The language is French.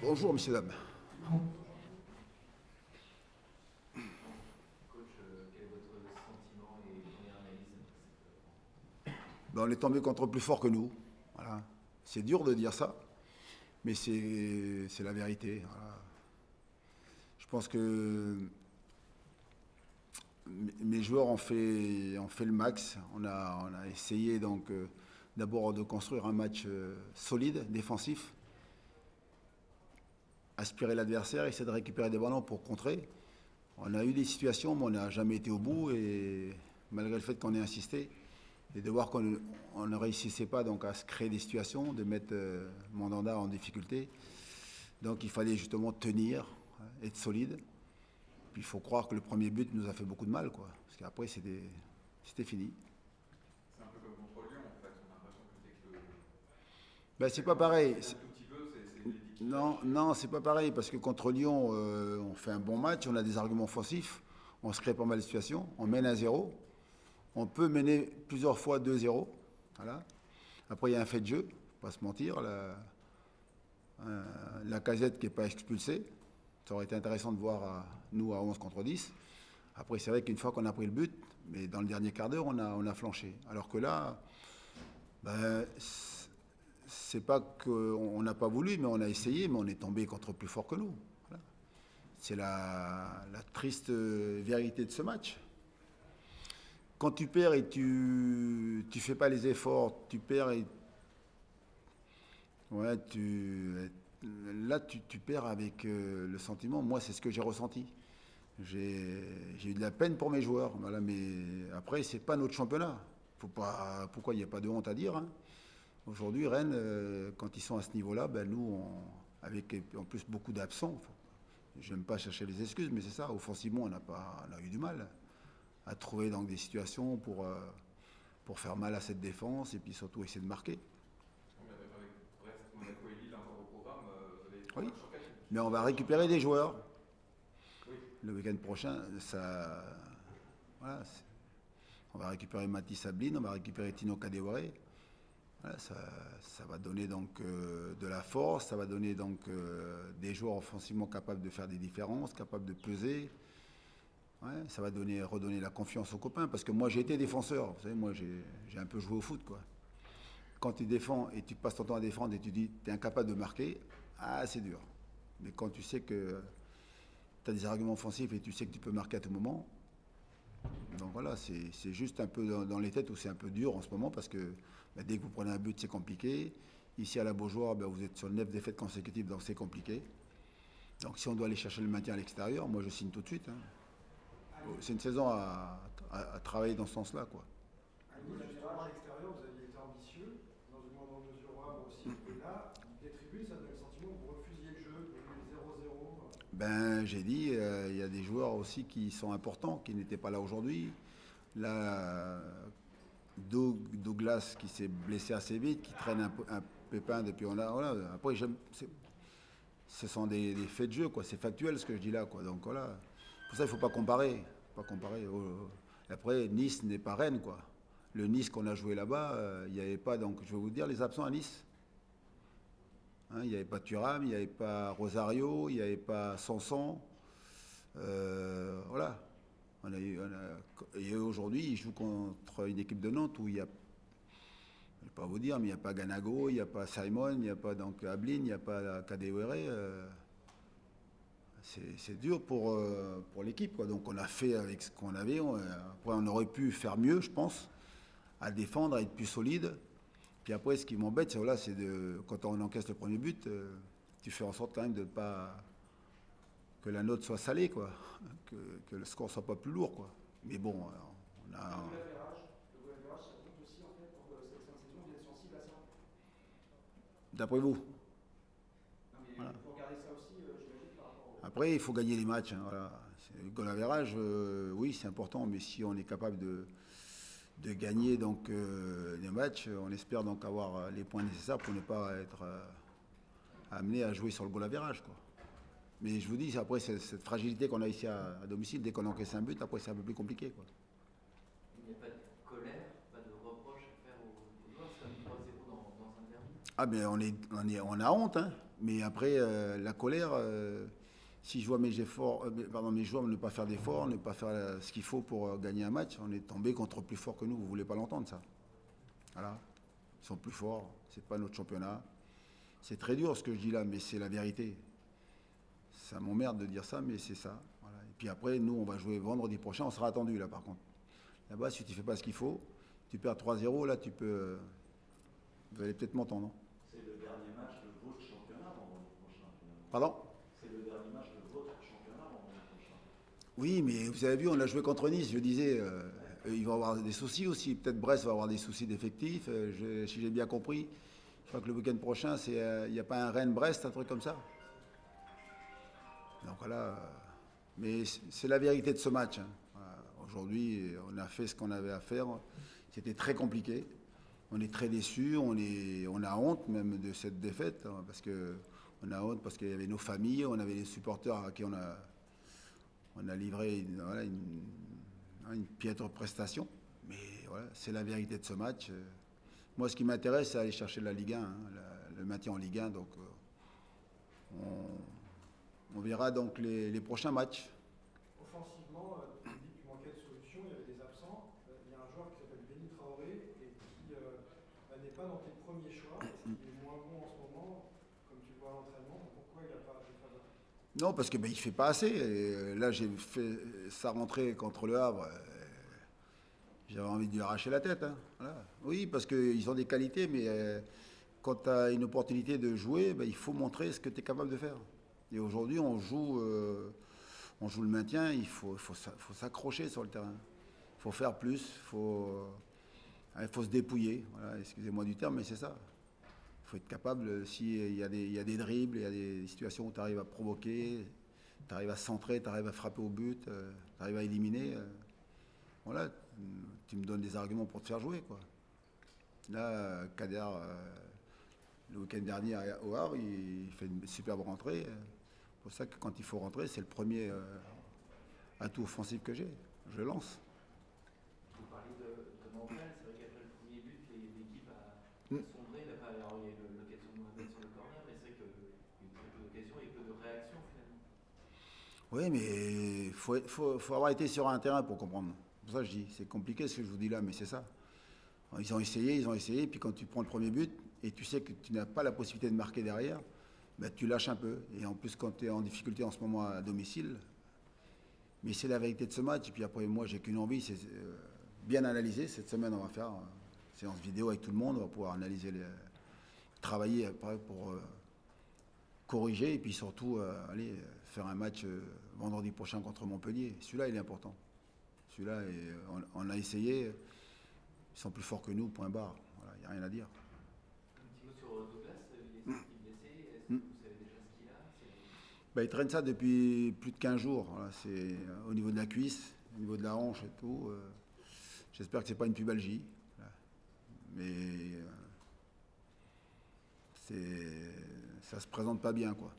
Bonjour, messieurs, dames. Coach, quel est votre sentiment et première analyse Ben, on est tombé contre plus fort que nous. Voilà. C'est dur de dire ça, mais c'est la vérité. Voilà. Je pense que mes joueurs ont fait le max. On a essayé donc d'abord de construire un match solide, défensif, aspirer l'adversaire, essayer de récupérer des ballons pour contrer. On a eu des situations, mais on n'a jamais été au bout et malgré le fait qu'on ait insisté, et de voir qu'on ne réussissait pas donc à se créer des situations, de mettre Mandanda en difficulté. Donc il fallait justement tenir, être solide. Puis il faut croire que le premier but nous a fait beaucoup de mal, quoi. Parce qu'après c'était fini. C'est un peu comme contre Lyon en fait, on a l'impression que Ben, c'est pas pareil. un tout petit peu, c'est l'équipe qui Non, lâche. non, c'est pas pareil parce que contre Lyon, on fait un bon match, on a des arguments offensifs, on se crée pas mal de situations, on mène à 0. On peut mener plusieurs fois 2-0. Voilà. Après, il y a un fait de jeu, pas se mentir. La casette qui n'est pas expulsée. Ça aurait été intéressant de voir nous à 11 contre 10. Après, c'est vrai qu'une fois qu'on a pris le but, mais dans le dernier quart d'heure, on a flanché. Alors que là, ben, c'est pas qu'on n'a pas voulu, mais on a essayé, mais on est tombé contre plus fort que nous. Voilà. C'est la triste vérité de ce match. Quand tu perds et tu fais pas les efforts, tu perds et ouais, là tu perds avec le sentiment. Moi, c'est ce que j'ai ressenti. J'ai eu de la peine pour mes joueurs, voilà, mais après c'est pas notre championnat. Pourquoi il n'y a pas de honte à dire, hein. Aujourd'hui, Rennes, quand ils sont à ce niveau-là, ben nous, avec en plus beaucoup d'absents. J'aime pas chercher les excuses, mais c'est ça. Offensivement, on a eu du mal à trouver donc des situations pour faire mal à cette défense et puis surtout essayer de marquer. On vient d'être avec Brest, Monaco et Lille encore au programme, vous avez 3 Oui, matchs sur 4. mais on va récupérer des joueurs. Oui, Le week-end prochain, voilà, on va récupérer Mathis Sabline, on va récupérer Tino Kadewere. Voilà, ça va donner donc de la force, ça va donner donc des joueurs offensivement capables de faire des différences, capables de peser. Ouais, ça va redonner la confiance aux copains. Parce que moi, j'ai été défenseur. Vous savez, moi, j'ai un peu joué au foot, quoi. Quand tu défends et tu passes ton temps à défendre et tu dis tu es incapable de marquer, c'est dur. Mais quand tu sais que tu as des arguments offensifs et tu sais que tu peux marquer à tout moment, donc voilà, c'est juste un peu dans les têtes où c'est un peu dur en ce moment parce que dès que vous prenez un but, c'est compliqué. Ici à la Beaujoire, vous êtes sur 9 défaites consécutives, donc c'est compliqué. Donc si on doit aller chercher le maintien à l'extérieur, moi je signe tout de suite, hein. C'est une saison à travailler dans ce sens-là, quoi. À Nice, justement, à l'extérieur, vous aviez été ambitieux, dans une moindre mesure, moi aussi. Et là, des tribunes, ça donne le sentiment que vous refusiez le jeu, que vous 0-0. Ben, j'ai dit, il y a des joueurs aussi qui sont importants, qui n'étaient pas là aujourd'hui. Là, Douglas qui s'est blessé assez vite, qui traîne un pépin depuis. Voilà. Après, ce sont des faits de jeu, quoi. C'est factuel ce que je dis là, quoi. Donc voilà. Pour ça, il ne faut pas comparer. Pas comparer. Après, Nice n'est pas Rennes, quoi. Le Nice qu'on a joué là-bas, il n'y avait pas. Donc, je vais vous dire les absents à Nice. Hein, il n'y avait pas Thuram, il n'y avait pas Rosario, il n'y avait pas Sanson. Voilà. Et aujourd'hui, ils jouent contre une équipe de Nantes où il y a, je ne vais pas vous dire, mais il n'y a pas Ganago, il n'y a pas Simon, il n'y a pas donc Ablin, il n'y a pas Kadewere. C'est dur pour l'équipe, quoi. Donc on a fait avec ce qu'on avait. Après, on aurait pu faire mieux, je pense, à défendre, à être plus solide. Puis après, ce qui m'embête, c'est voilà, quand on encaisse le premier but, tu fais en sorte quand même de ne pas que la note soit salée, quoi, que le score soit pas plus lourd, quoi. Mais bon, on a. Le goal average, ça compte aussi, en fait, pour cette fin de saison, vous êtes sensible à ça. D'après vous. Non, mais Voilà. vous regardez ça aussi, j'imagine, par rapport au. Après, il faut gagner les matchs, hein, voilà. Le goal average, oui, c'est important, mais si on est capable de gagner donc des matchs, on espère donc avoir les points nécessaires pour ne pas être amené à jouer sur le goal average, quoi. Mais je vous dis, après, cette fragilité qu'on a ici à domicile, dès qu'on encaisse un but, après, c'est un peu plus compliqué, quoi. Il n'y a pas de colère, pas de reproche à faire aux joueurs, c'est comme 3-0 dans un derby. Ah, mais on a honte, hein. Mais après, la colère, si je vois mes joueurs ne pas faire d'efforts, ne pas faire ce qu'il faut pour gagner un match, on est tombé contre plus fort que nous. Vous ne voulez pas l'entendre, ça. Voilà. Ils sont plus forts. C'est pas notre championnat. C'est très dur ce que je dis là, mais c'est la vérité. Ça m'emmerde de dire ça, mais c'est ça. Voilà. Et puis après, nous, on va jouer vendredi prochain. On sera attendu là, par contre. Là-bas, si tu ne fais pas ce qu'il faut, tu perds 3-0, là, tu peux... Vous allez peut-être m'entendre. C'est le dernier match de votre championnat vendredi prochain. Pardon? C'est le dernier match de votre championnat vendredi prochain. Oui, mais vous avez vu, on a joué contre Nice. Je disais, ils vont avoir des soucis aussi. Peut-être Brest va avoir des soucis d'effectifs. Si j'ai bien compris, je crois que le week-end prochain, il n'y a pas un Rennes-Brest, un truc comme ça. Donc voilà. Mais c'est la vérité de ce match. Hein. Voilà. Aujourd'hui, on a fait ce qu'on avait à faire. C'était très compliqué. On est très déçus. On a honte même de cette défaite. Hein, parce qu'on a honte parce qu'il y avait nos familles, on avait les supporters à qui on a livré une piètre prestation. Mais voilà, c'est la vérité de ce match. Moi, ce qui m'intéresse, c'est aller chercher la Ligue 1, hein, le maintien en Ligue 1. Donc, on verra donc les prochains matchs. Offensivement, tu dis qu'il manquait de solutions, il y avait des absents. Il y a un joueur qui s'appelle Benny Traoré et qui n'est pas dans tes premiers choix. Il est moins bon en ce moment, comme tu le vois à l'entraînement. Pourquoi il n'a pas été favori? Non, parce qu'il ne fait pas assez. Et là, j'ai fait sa rentrée contre Le Havre. J'avais envie de lui arracher la tête. Hein. Voilà. Oui, parce qu'ils ont des qualités, mais quand tu as une opportunité de jouer, il faut montrer ce que tu es capable de faire. Et aujourd'hui, on joue le maintien, il faut s'accrocher sur le terrain. Il faut faire plus, il faut se dépouiller. Voilà, excusez-moi du terme, mais c'est ça. Il faut être capable, s'il y a des dribbles, il y a des situations où tu arrives à provoquer, tu arrives à centrer, tu arrives à frapper au but, tu arrives à éliminer. Voilà, tu me donnes des arguments pour te faire jouer, quoi. Là, Kader, le week-end dernier au Havre, il fait une superbe rentrée. C'est pour ça que quand il faut rentrer, c'est le premier atout offensif que j'ai. Je le lance. Vous parlez de mental, c'est vrai qu'après le premier but, l'équipe a sombré. Alors, il y a eu l'occasion de Mohamed sur le corner, mais c'est vrai qu'il y a eu très peu d'occasions et peu de réactions finalement. Oui, mais il faut avoir été sur un terrain pour comprendre. C'est pour ça que je dis, c'est compliqué ce que je vous dis là, mais c'est ça. Ils ont essayé, puis quand tu prends le premier but, et tu sais que tu n'as pas la possibilité de marquer derrière, tu lâches un peu. Et en plus, quand tu es en difficulté en ce moment à domicile, mais c'est la vérité de ce match. Et puis après, moi, j'ai qu'une envie, c'est bien analyser. Cette semaine, on va faire une séance vidéo avec tout le monde, on va pouvoir analyser, travailler après pour corriger, et puis surtout aller faire un match vendredi prochain contre Montpellier. Celui-là, il est important. Celui-là, on a essayé. Ils sont plus forts que nous, point barre. Voilà, il n'y a rien à dire. Un petit mot sur Douglas, il est blessé. Est-ce que vous savez déjà ce qu'il a? Il traîne ça depuis plus de 15 jours. Voilà, c'est au niveau de la cuisse, au niveau de la hanche et tout. J'espère que ce n'est pas une pubalgie. Voilà. Mais ça ne se présente pas bien, quoi.